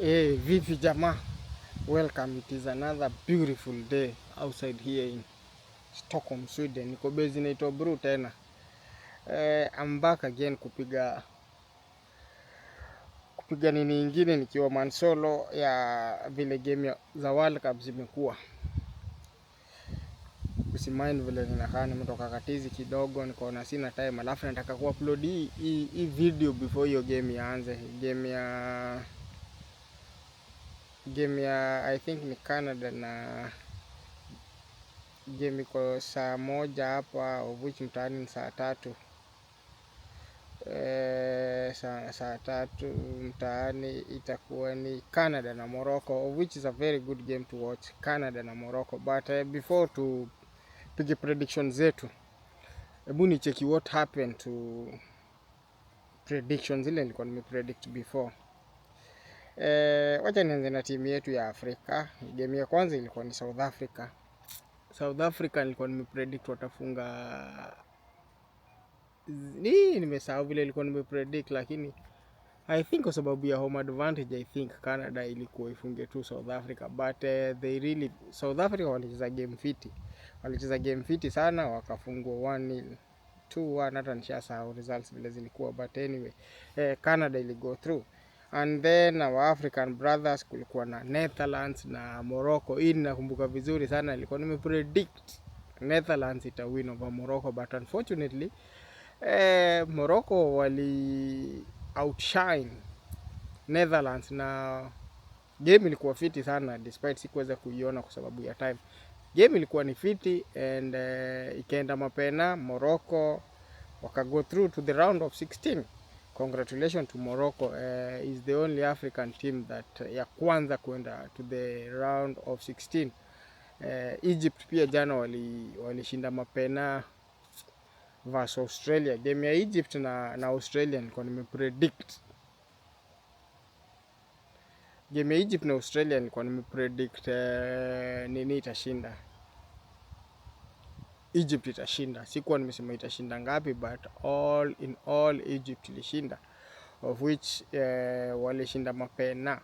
Hey, vipi jamaa? Welcome. It is another beautiful day outside here in Stockholm, Sweden. Niko base inaitwa Bru tena. I'm back again kupiga nini ingine nikiwa man solo ya vile game za World Cup zimekuwa. Usimaini vile ninakaa nimetoka katizi kidogo, nikaona sina time, alafu nataka kuupload hii video before hiyo game ianze. Game ya I think ni Canada na game iko saa moja hapa, of which mtaani ni saa tatu. Saa tatu mtaani itakuwa ni Canada na Morocco, of which is a very good game to watch, Canada na Morocco. But before to pige prediction zetu, hebu ni cheki what happened to predictions zile nilikuwa nimepredict before. Wacha nianze na timu yetu ya Afrika. Game ya kwanza ilikuwa ni South Africa. South Africa nilikuwa nimepredict watafunga, nimesahau vile nilikuwa nimepredict, lakini I think kwa sababu ya home advantage I think Canada ilikuwa ifunge tu South Africa, but South Africa walicheza game fiti sana, wakafungwa 1-0, 2-1, hata nishasahau results vile zilikuwa, but anyway Canada ili go through. And then our African brothers, kulikuwa na Netherlands na Morocco. Hii nakumbuka vizuri sana, ilikuwa nimepredict Netherlands itawin over Morocco, but unfortunately Morocco wali outshine Netherlands na game ilikuwa fiti sana, despite sikuweza kuiona kwa sababu ya time. Game ilikuwa ni fiti and ikaenda mapena. Morocco waka go through to the round of 16. Congratulations to Morocco. Is the only African team that ya kwanza kwenda to the round of 16. Egypt pia jana walishinda mapena versus Australia. Game ya Egypt na Australia nilikuwa nimepredict. Game ya Egypt na Australia nilikuwa nimepredict nini itashinda. Egypt itashinda. Sikuwa nimesema itashinda ngapi, but all in all Egypt ilishinda, of which walishinda mapena.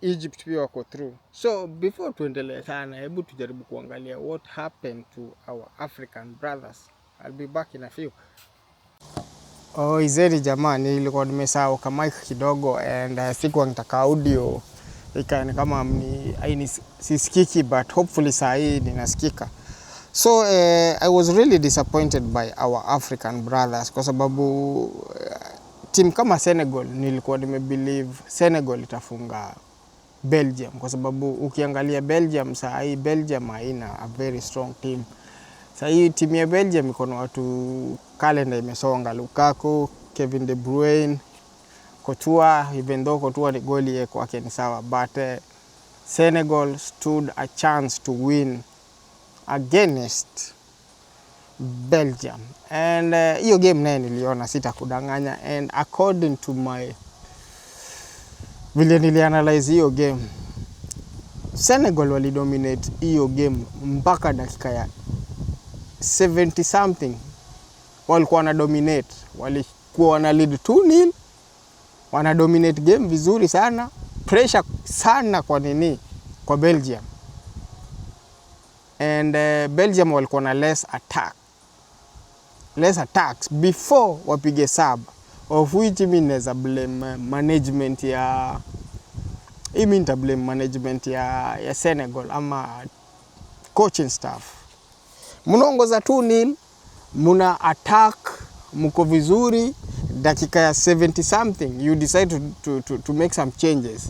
Egypt pia wako through. So before tuendelee sana, hebu tujaribu kuangalia what happened to our African brothers. I'll be back in a few. Izeni jamani, nilikuwa nimesahau kama mic kidogo and sikuwa nitaka audio ikae kama sisikiki, but hopefully saa hii ninasikika. So I was really disappointed by our African brothers kwa sababu team kama Senegal nilikuwa nimebelieve Senegal itafunga Belgium, kwa sababu ukiangalia Belgium saa hii, Belgium haina a very strong team. Saa hii team ya Belgium iko na watu, kalenda imesonga, Lukaku, Kevin De Bruyne, Courtois, even though Courtois ni goli kwake ni sawa, but Senegal stood a chance to win against Belgium. And hiyo game naye niliona, sitakudanganya, and according to my vile nilianalyze hiyo game, Senegal walidominate hiyo game mpaka dakika ya 70 something. Walikuwa wana dominate, walikuwa wana lead 2-0, wana dominate game vizuri sana, pressure sana kwa Belgium. And Belgium walikuwa na less attacks before wapige sub, of which naweza blame management ya Senegal ama coaching staff. Mnaongoza 2-0, muna attack, mko vizuri, dakika ya 70 something you decide to make some changes.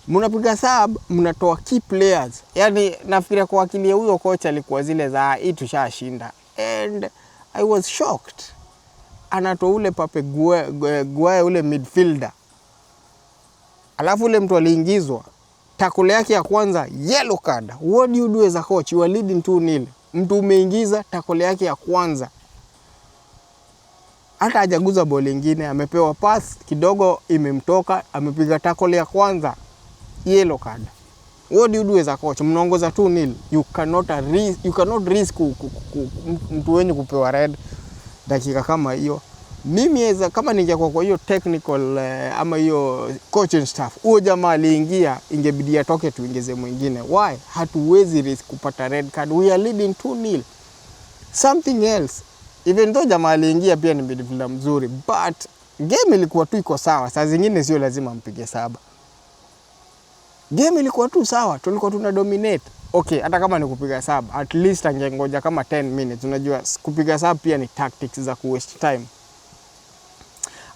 Mnapiga sub, mnatoa key players. Yani nafikiria kwa akili ya huyo coach alikuwa zile za hii tushashinda. And I was shocked. Anatoa ule Pape Gueye ule midfielder. Alafu ule mtu aliingizwa, tackle yake ya kwanza yellow card. What do you do as a coach? You are leading 2-0. Mtu umeingiza tackle yake ya kwanza, hata hajaguza ball nyingine, amepewa pass kidogo imemtoka, amepiga tackle ya kwanza, yellow card. What do you do as a coach? Mnaongoza 2-0. You cannot risk mtu wenye kupewa red dakika kama hiyo. Mimi kama ningekuwa kwa hiyo technical ama hiyo coaching staff, huyo jamaa aliingia, ingebidi atoke tuingeze mwingine. Why? Hatuwezi risk kupata red card. We are leading 2-0. Something else. Even though jamaa aliingia pia ni midfielder mzuri, but game ilikuwa tu iko sawa. Saa zingine sio lazima mpige saba. Game ilikuwa tu sawa, tulikuwa tuna dominate. Okay, hata kama ni kupiga saba, at least angengoja kama 10 minutes. Unajua kupiga saba pia ni tactics za ku waste time.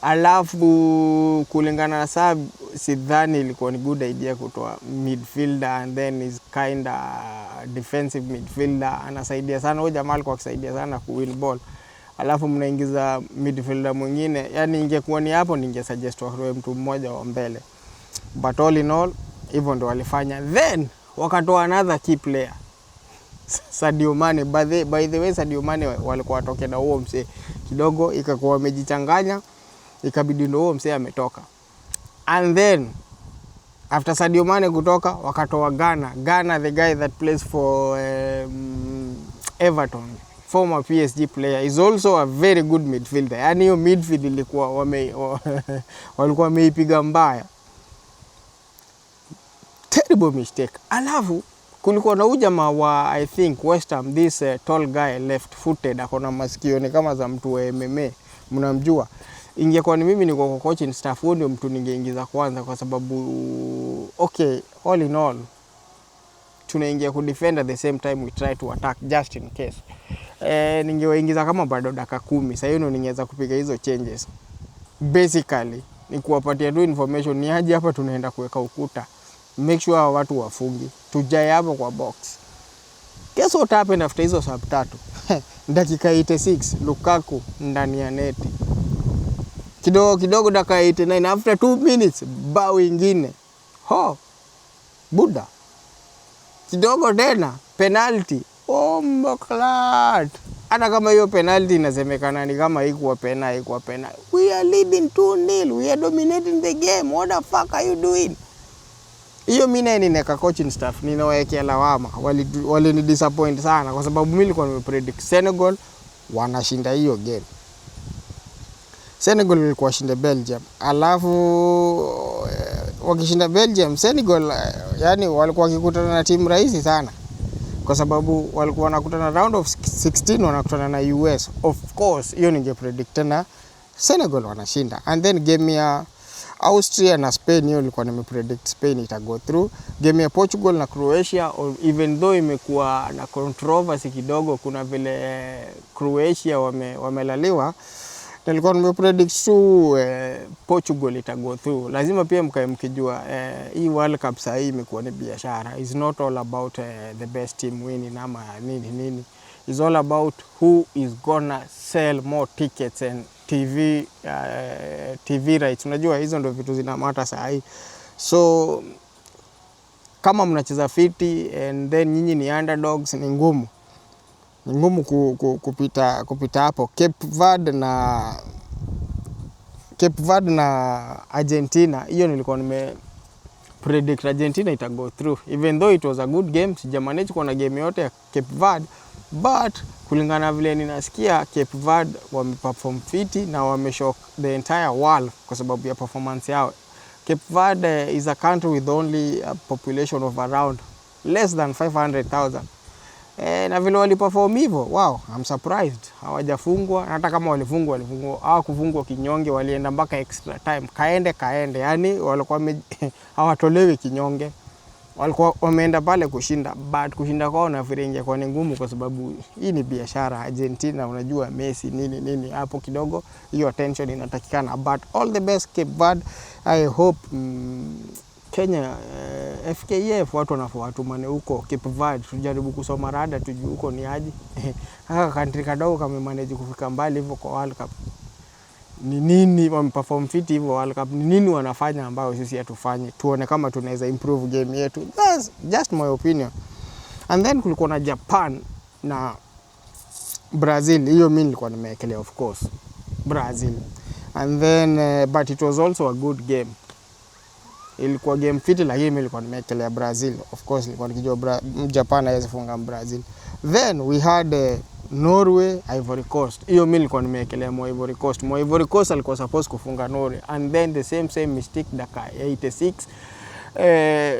Alafu kulingana na sub, sidhani ilikuwa ni good idea kutoa midfielder and then is kinda defensive midfielder. Anasaidia sana, huyo jamaa alikuwa akisaidia sana ku win ball. Alafu mnaingiza midfielder mwingine, yani ingekuwa ni hapo ningesuggest watoe mtu mmoja wa mbele. But all in all, hivyo ndo walifanya. Then wakatoa another key player, Sadio Mane. By the way, Sadio Mane walikuwa watoke na huo msee kidogo, ikakuwa wamejichanganya, ikabidi ndo huo msee ametoka. And then after Sadio Mane kutoka, wakatoa Ghana, the guy that plays for Everton, former PSG player, is also a very good midfielder. Yani hiyo midfield ilikuwa walikuwa wameipiga mbaya. Terrible mistake. Alafu kulikuwa na ujamaa wa I think West Ham, this tall guy left footed, akona masikio ni kama za mtu wa MMA, mnamjua. Ingekuwa ni mimi niko kwa coaching staff, huyo ndio mtu ningeingiza kwanza, kwa sababu okay, all in all tunaingia ku defend at the same time we try to attack just in case. Ningewaingiza kama bado dakika 10. Sasa hiyo ningeweza kupiga hizo changes. Basically ni kuwapatia tu information ni aje hapa tunaenda kuweka ukuta. Make sure watu wafungi. Tujae hapo kwa box. Guess what happened after hizo sub 3? Dakika 86 Lukaku ndani ya neti. Kidogo dakika 89, after 2 minutes bao ingine. Buda. Kidogo tena penalty. Oh moklat. Hata kama hiyo penalty inasemekana ni kama haikuwa pena. We are leading 2-0. We are dominating the game. What the fuck are you doing? Hiyo mimi nineka coaching staff ninawekea lawama. Wali ni disappoint sana kwa sababu mimi nilikuwa nimepredict Senegal wanashinda hiyo game. Senegal ilikuwa shinda Belgium. Alafu wakishinda Belgium, Senegal yani walikuwa wakikutana na timu rahisi sana. Kwa sababu walikuwa wanakutana round of 16 wanakutana na US. Of course, hiyo ningepredict na Senegal wanashinda. And then game ya Austria na Spain, hiyo nilikuwa nimepredict Spain ita go through. Game ya Portugal na Croatia, even though imekuwa na controversy kidogo, kuna vile Croatia wamelaliwa, nilikuwa nimepredict tu Portugal ita go through. Lazima pia mkijua hii World Cup sasa hii imekuwa ni biashara. It's not all about the best team winning ama nini. It's all about who is gonna sell more tickets and TV rights. Unajua hizo ndio vitu zinamata saa hii. So kama mnacheza fiti and then nyinyi ni underdogs, ni ngumu kupita hapo. Cape Verde na Argentina, hiyo nilikuwa predict Argentina ita go through, even though it was a good game. Sijamanage kuona game yote ya Cape Verde, but kulingana vile ninasikia Cape Verde wameperform fiti na wameshock the entire world kwa sababu ya performance yao. Cape Verde is a country with only a population of around less than 500,000. Na vile waliperform hivyo, wow, I'm surprised. Hawajafungwa, hata kama walifungwa hawakufungwa kinyonge, walienda mpaka extra time. Kaende, yani walikuwa hawatolewi kinyonge. Walikuwa wameenda pale kushinda, but kushinda kwao na virengia kwa ni ngumu kwa sababu hii ni biashara. Argentina unajua Messi nini hapo kidogo hiyo attention inatakikana, but all the best Cape Verde. I hope Kenya FKF watu wanafuatumane huko Cape Verde, tujaribu kusoma rada tujue huko ni aje. Haka country kadogo kama manage kufika mbali hivyo kwa World Cup. Ni nini wameperform fit hivyo World Cup? Ni nini wanafanya ambao sisi hatufanye? Tuone kama tunaweza improve game yetu. That's just my opinion. And then kulikuwa na Japan na Brazil. Hiyo mimi nilikuwa nimewekelea of course Brazil. And then but it was also a good game. Ilikuwa game fit, lakini mimi nilikuwa nimewekelea Brazil. Of course nilikuwa nikijua Japan haiwezi funga Brazil. Then we had Norway, Ivory Coast. Hiyo mimi nilikuwa nimeekelea Ivory Coast. Ivory Coast alikuwa supposed kufunga Norway, and then the same mistake dakika 86.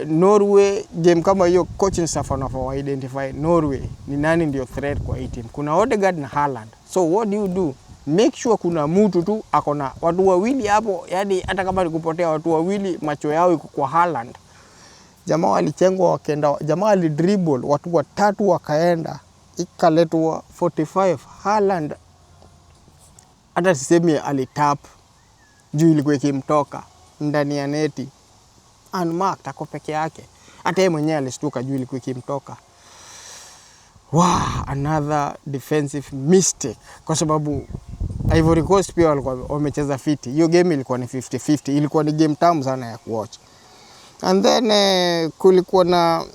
Norway game kama hiyo, coaching staff wanafaa identify Norway ni nani ndio threat kwa hii team. Kuna Odegaard na Haaland. So what do? Make sure kuna mtu tu akona watu wawili hapo, yani hata kama nikupotea watu wawili macho yao iko kwa Haaland. Jamaa walichengwa wakaenda, jamaa alidribble watu watatu wakaenda, ikaletwa 45. Haaland hata sisemi alitap juu ilikuwa ikimtoka ndani ya neti unmarked, ako peke yake. Hata yeye mwenyewe alistuka juu ilikuwa ikimtoka. Wow, another defensive mistake, kwa sababu Ivory Coast pia walikuwa wamecheza fiti. Hiyo game ilikuwa ni 50-50, ilikuwa ni game tamu sana ya kuwatch. And then kulikuwa na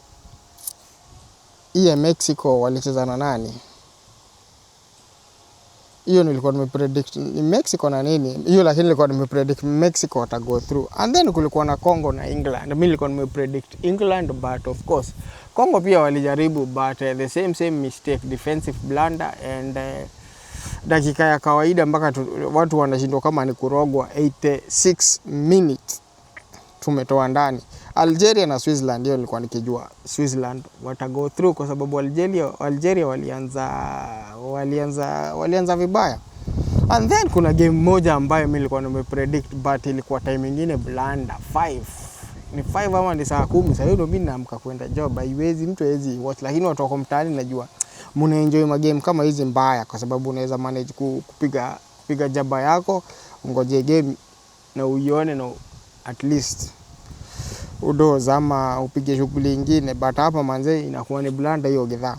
Mexico walicheza na nani? Hiyo nilikuwa nimepredict ni Mexico na nini hiyo, lakini nilikuwa nimepredict Mexico wata go through. And then kulikuwa na Congo na England. Mimi nilikuwa nimepredict England, but of course Congo pia walijaribu, but the same mistake, defensive blunder, and dakika ya kawaida mpaka watu wanashindwa kama ni kurogwa. 86 minutes tumetoa ndani. Algeria na Switzerland, hiyo nilikuwa nikijua Switzerland wata go through, kwa sababu Algeria walianza vibaya. And then kuna game moja ambayo mimi nilikuwa nimepredict, but ilikuwa time nyingine blunder. 5 ni 5 ama ni saa 10. Sasa hiyo mimi naamka kwenda job, haiwezi mtu hawezi watch, lakini watu wako mtaani najua mna enjoy magame kama hizi mbaya, kwa sababu unaweza manage kupiga jaba yako, ngoje game na uione, na at least udoza ama upige shughuli nyingine. But hapa manze inakuwa ni blunder hiyo gedha.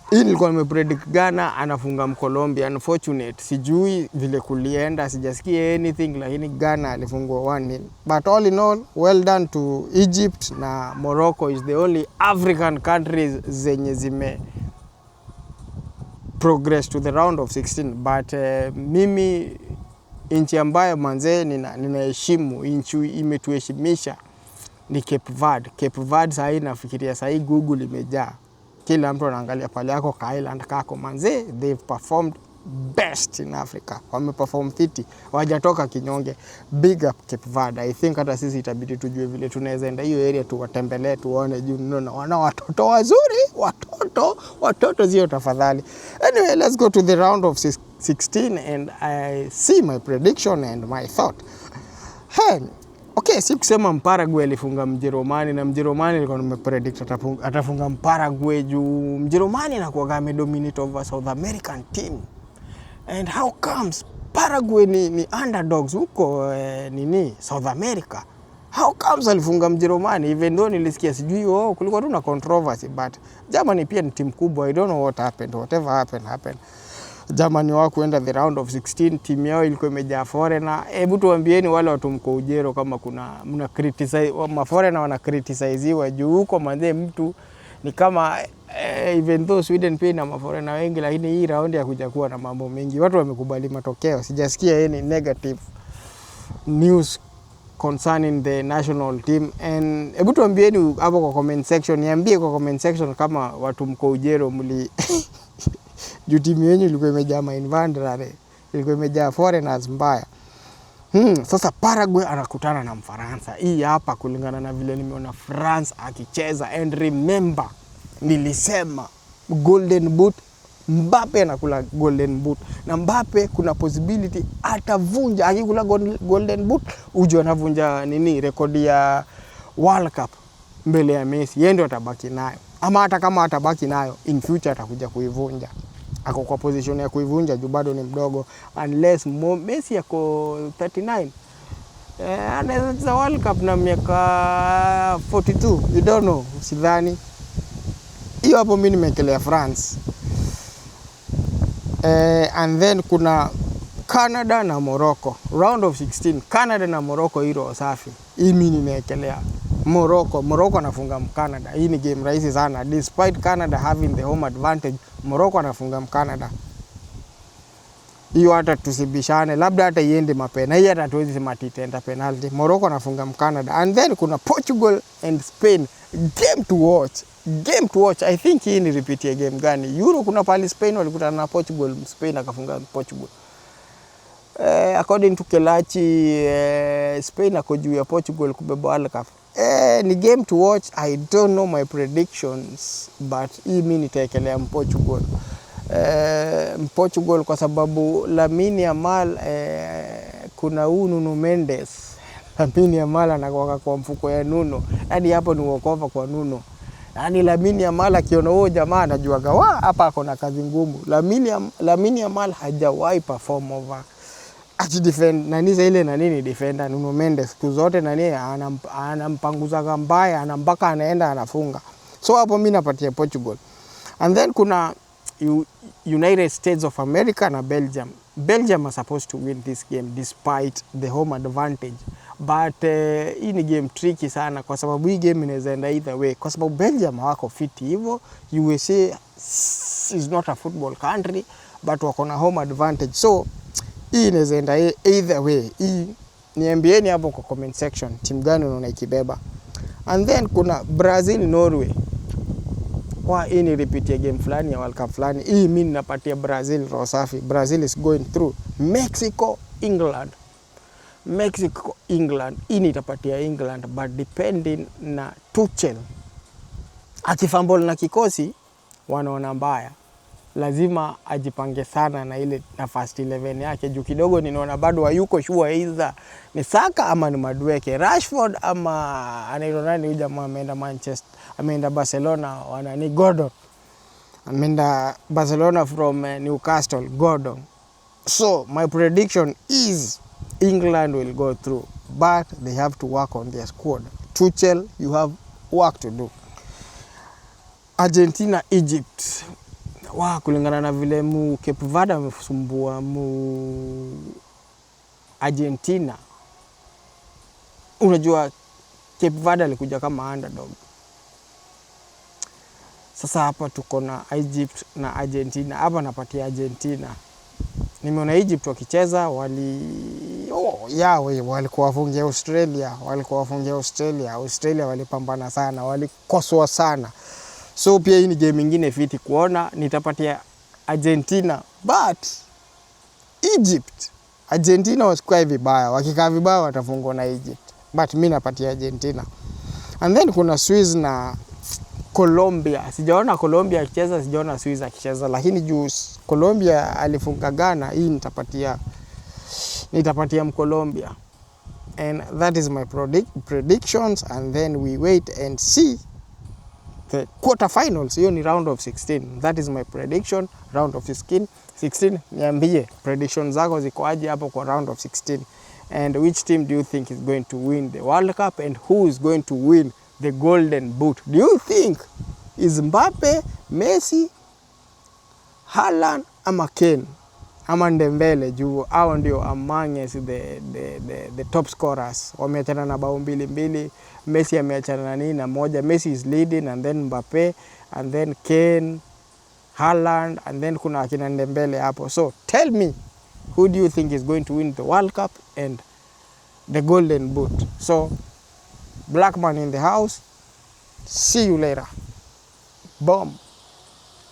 Hii nilikuwa nimepredict Ghana anafunga Colombia. Unfortunate, sijui vile kulienda, sijasikia anything, lakini Ghana alifungwa 1-0. But all in all, well done to Egypt, na Morocco is the only African countries zenye zime progress to the round of 16. But mimi inchi ambayo manze ninaheshimu, inchi imetuheshimisha ni Cape Verde. Cape Verde sasa nafikiria sasa Google imejaa. Kila mtu anaangalia pale yako ka island kako manze, they've performed best in Africa. Wameperform fiti, wajatoka kinyonge. Big up Cape Verde. I think hata sisi itabidi tujue vile tunaweza enda hiyo area tuwatembelee, tuone juu wana watoto wazuri, watoto zio tafadhali. Anyway, let's go to the round of 16 and I see my prediction and my thought. Okay, si kusema Paraguay alifunga Mjerumani, na Mjerumani nilikuwa nimepredict atafunga Paraguay juu Mjerumani anakuwa amedominate over South American team. And how comes Paraguay ni underdogs huko South America? How comes alifunga Mjerumani? Even though nilisikia sijui kulikuwa tu na controversy, but Germany pia ni team kubwa. I don't know what happened. Whatever happened. Germany wao kuenda the round of 16, team yao ilikuwa imejaa foreigner. Hebu tuambieni wale watu mko ujero kama mna criticize ma foreigner, wana criticizewa juu huko manze mtu ni kama even though Sweden pia na ma foreigner wengi, lakini hii round ya kuja kuwa na mambo mengi. Watu wamekubali matokeo. Sijasikia any negative news concerning the national team. And hebu tuambieni hapo kwa comment section, niambie kwa comment section kama watu mko ujero juu timu yenu ilikuwa imejaa mainvandere, ilikuwa imejaa foreigners mbaya. Sasa Paraguay anakutana na Mfaransa. Hii hapa kulingana na vile nimeona France akicheza. And remember, nilisema golden boot, Mbappe anakula golden boot. Na Mbappe kuna possibility atavunja, akikula golden boot uje anavunja rekodi ya World Cup mbele ya Messi. Yeye ndio atabaki nayo. Ama hata kama atabaki nayo, in future atakuja kuivunja. Ako kwa position ya kuivunja juu bado ni mdogo, unless Messi yako 39. Anaweza World Cup na miaka 42. You don't know, sidhani. Hiyo hapo mimi nimekelea France. And then kuna Canada na Morocco. Round of 16, Canada na Morocco hilo safi. Hii mimi nimekelea Morocco anafunga Canada. Hii ni game rahisi sana. Despite Canada having the home advantage, Morocco anafunga Canada. hiyo hata tusibishane, labda hata iende mapena. Hii hata tuwezi sema titaenda penalty. Morocco anafunga Canada. And then kuna Portugal and Spain. Game to watch. Game to watch. I think hii ni repeat ya game gani? Euro kuna pali Spain walikutana na Portugal, Spain akafunga Portugal. According to Kelachi, Spain ako juu ya Portugal kubeba World Cup. Ni game to watch. I don't know my predictions, but hii mimi nitaekelea Portugal. Portugal kwa sababu Lamine Yamal, kuna Nuno Mendes. Lamine Yamal anakuwa kwa mfuko ya Nuno. Hadi hapo ni wokovu kwa Nuno. Yaani Lamine Yamal akiona huyo jamaa anajuaga hapa ako na kazi ngumu. Lamine Yamal hajawahi perform over defend nani ile na nini defender Nuno Mendes siku zote nani anampanguza mbaya, anampaka anaenda anafunga. So hapo mimi napatia Portugal. And then kuna United States of America na Belgium. Belgium are supposed to win this game despite the home advantage. But hii ni game tricky sana kwa sababu hii game inaweza enda either way. Kwa sababu Belgium hawako fit hivyo. USA is not a football country but wako na home advantage. So hii inaweza enda either way. Hii niambieni hapo kwa comment section timu gani unaona ikibeba. And then kuna Brazil Norway. Hii ni repeat ya game fulani ya World Cup fulani. Hii mimi ninapatia Brazil roho safi. Brazil is going through. Mexico England. Hii nitapatia England but depending na Tuchel. Akifumble na kikosi wanaona mbaya. Lazima ajipange sana na ile na first 11 yake. Juu kidogo ninaona bado hayuko sure either ni Saka ama ni Madueke, Rashford ama anaitwa nani huyu jamaa ameenda Manchester, ameenda Barcelona, wanani Gordon. Ameenda Barcelona from Newcastle, Gordon. So my prediction is England will go through, but they have to work on their squad. Tuchel, you have work to do. Argentina Egypt. Kulingana na vile Cape Verde amesumbua Argentina. Unajua Cape Verde alikuja kama underdog. Sasa hapa tuko na Egypt na Argentina. Hapa napatia Argentina. Nimeona Egypt wakicheza walikuwa wafungia Australia. Australia walipambana sana, walikoswa sana. So pia hii ni game nyingine fiti kuona. Nitapatia Argentina but Argentina wasikuwa vibaya. Wakikaa vibaya watafungwa na Egypt. But mimi napatia Argentina. And then kuna Swiss na Colombia. Sijaona Colombia akicheza, sijaona Swiss akicheza, lakini juu Colombia alifunga Ghana, hii nitapatia Colombia. And that is my predictions. And then we wait and see the quarterfinals. Hiyo ni round of 16. That is my prediction. Round of 16. Niambie predictions zako ziko aje hapo kwa round of 16. And which team do you think is going to win the World Cup and who is going to win the Golden Boot? Do you think is Mbappe, Messi, Haaland ama Kane ama Dembele? Juu hao ndio among the top scorers. Wameachana na bao 2-2. Messi ameachana na moja. Messi is leading, and then Mbappe, and then Kane, Haaland, and then kuna akina Dembele hapo. So tell me, who do you think is going to win the World Cup and the Golden Boot? So Blackman in the house. See you later. Boom.